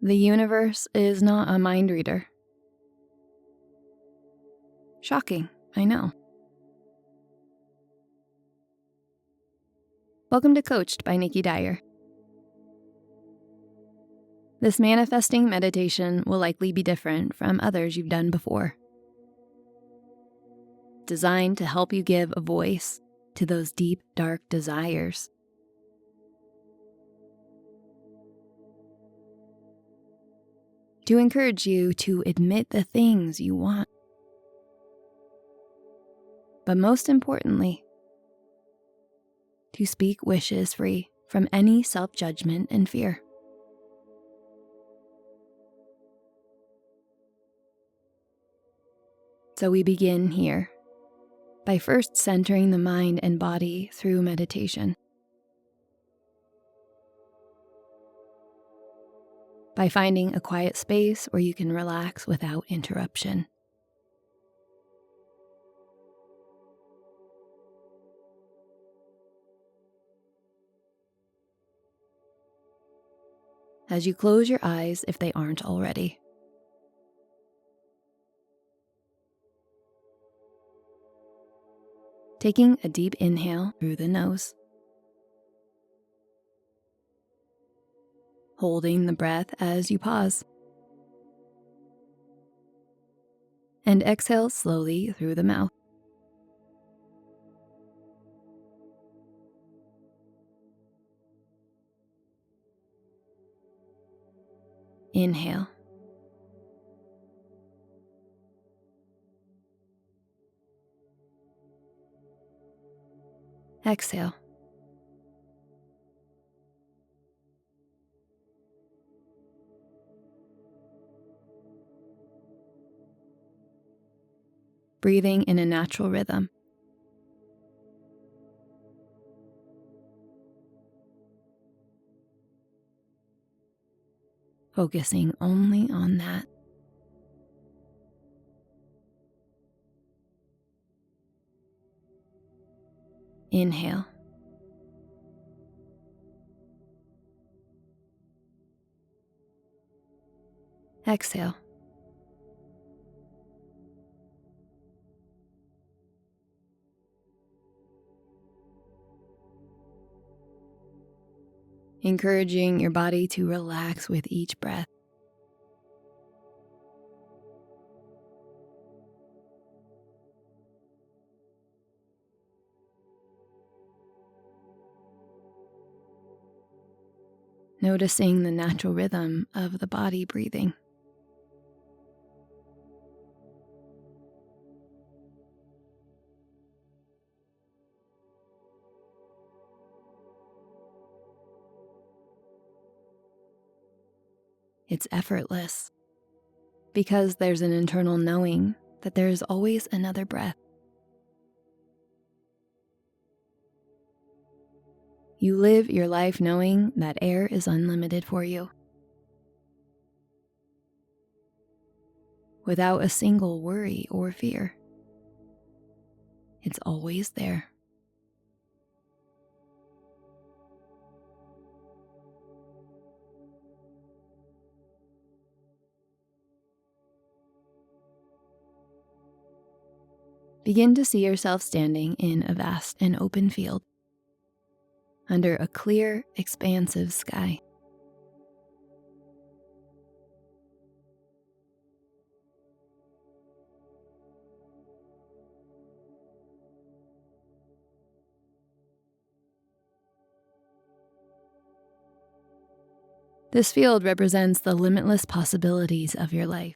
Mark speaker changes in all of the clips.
Speaker 1: The universe is not a mind reader. Shocking, I know. Welcome to Coached by Nikki Dyer. This manifesting meditation will likely be different from others you've done before. Designed to help you give a voice to those deep, dark desires. To encourage you to admit the things you want. But most importantly, to speak wishes free from any self-judgment and fear. So we begin here by first centering the mind and body through meditation. By finding a quiet space where you can relax without interruption. As you close your eyes if they aren't already. Taking a deep inhale through the nose. Holding the breath as you pause. And exhale slowly through the mouth. Inhale. Exhale. Breathing in a natural rhythm. Focusing only on that. Inhale. Exhale. Encouraging your body to relax with each breath. Noticing the natural rhythm of the body breathing. It's effortless because there's an internal knowing that there is always another breath. You live your life knowing that air is unlimited for you. Without a single worry or fear. It's always there. Begin to see yourself standing in a vast and open field, under a clear, expansive sky. This field represents the limitless possibilities of your life.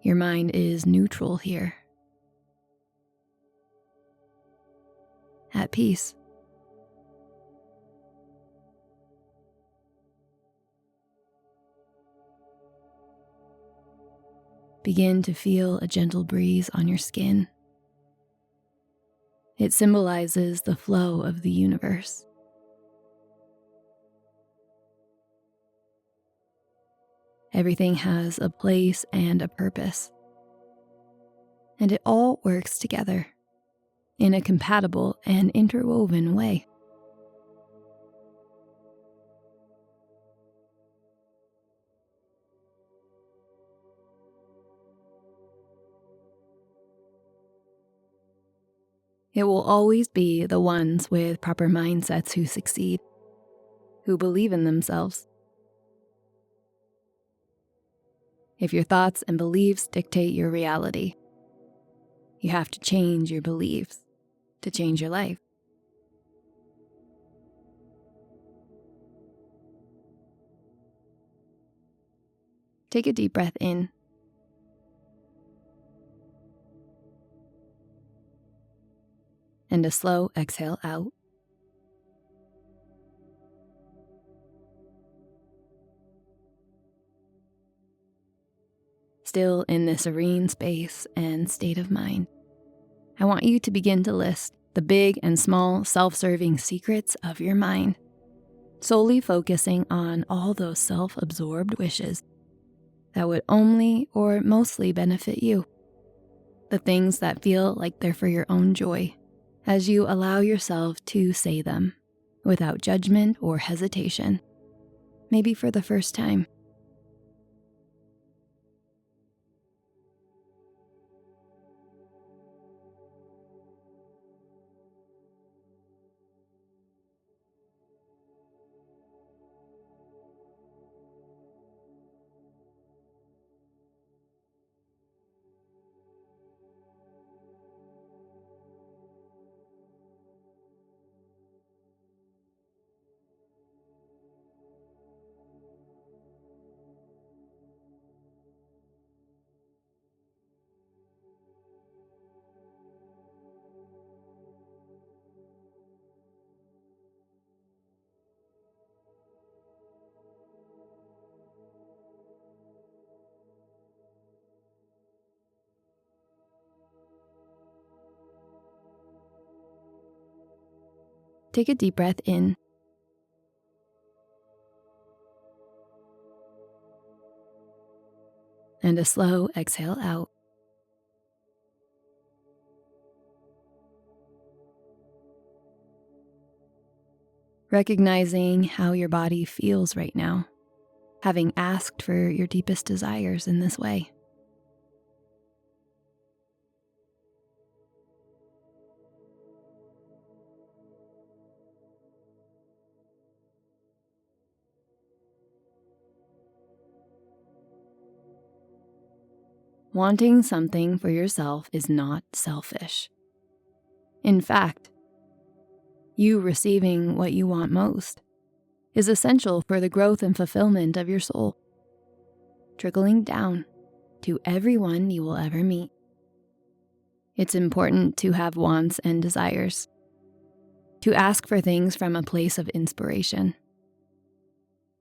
Speaker 1: Your mind is neutral here, at peace. Begin to feel a gentle breeze on your skin. It symbolizes the flow of the universe. Everything has a place and a purpose, and it all works together in a compatible and interwoven way. It will always be the ones with proper mindsets who succeed, who believe in themselves. If your thoughts and beliefs dictate your reality, you have to change your beliefs to change your life. Take a deep breath in. And a slow exhale out. Still in this serene space and state of mind, I want you to begin to list the big and small self-serving secrets of your mind, solely focusing on all those self-absorbed wishes that would only or mostly benefit you. The things that feel like they're for your own joy, as you allow yourself to say them without judgment or hesitation, maybe for the first time. Take a deep breath in. And a slow exhale out. Recognizing how your body feels right now, having asked for your deepest desires in this way. Wanting something for yourself is not selfish. In fact, you receiving what you want most is essential for the growth and fulfillment of your soul, trickling down to everyone you will ever meet. It's important to have wants and desires, to ask for things from a place of inspiration,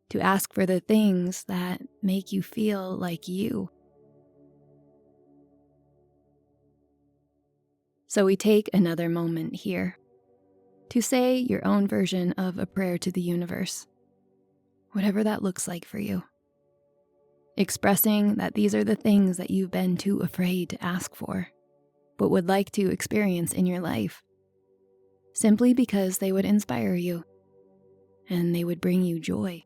Speaker 1: to ask for the things that make you feel like you. So we take another moment here to say your own version of a prayer to the universe, whatever that looks like for you. Expressing that these are the things that you've been too afraid to ask for, but would like to experience in your life, simply because they would inspire you and they would bring you joy.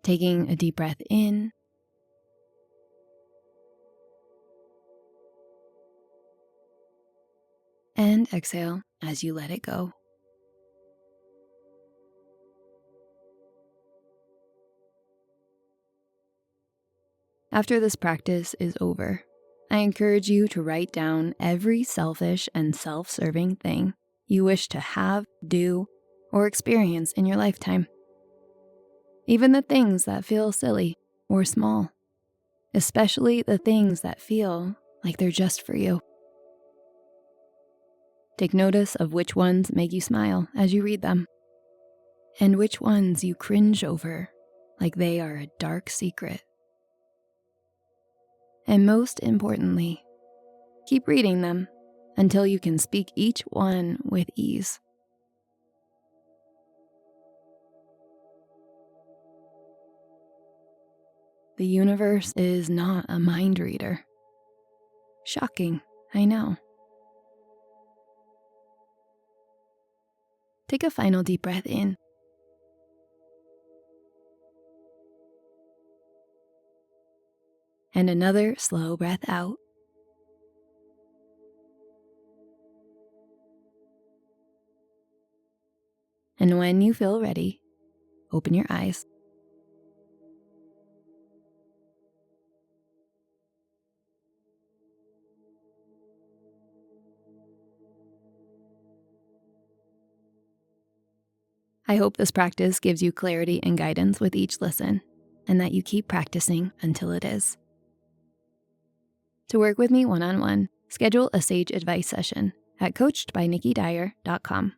Speaker 1: Taking a deep breath in and exhale as you let it go. After this practice is over, I encourage you to write down every selfish and self-serving thing you wish to have, do, or experience in your lifetime. Even the things that feel silly or small, especially the things that feel like they're just for you. Take notice of which ones make you smile as you read them, and which ones you cringe over like they are a dark secret. And most importantly, keep reading them until you can speak each one with ease. The universe is not a mind reader. Shocking, I know. Take a final deep breath in. And another slow breath out. And when you feel ready, open your eyes. I hope this practice gives you clarity and guidance with each listen, and that you keep practicing until it is. To work with me one-on-one, schedule a Sage Advice session at coachedbynikkidyer.com.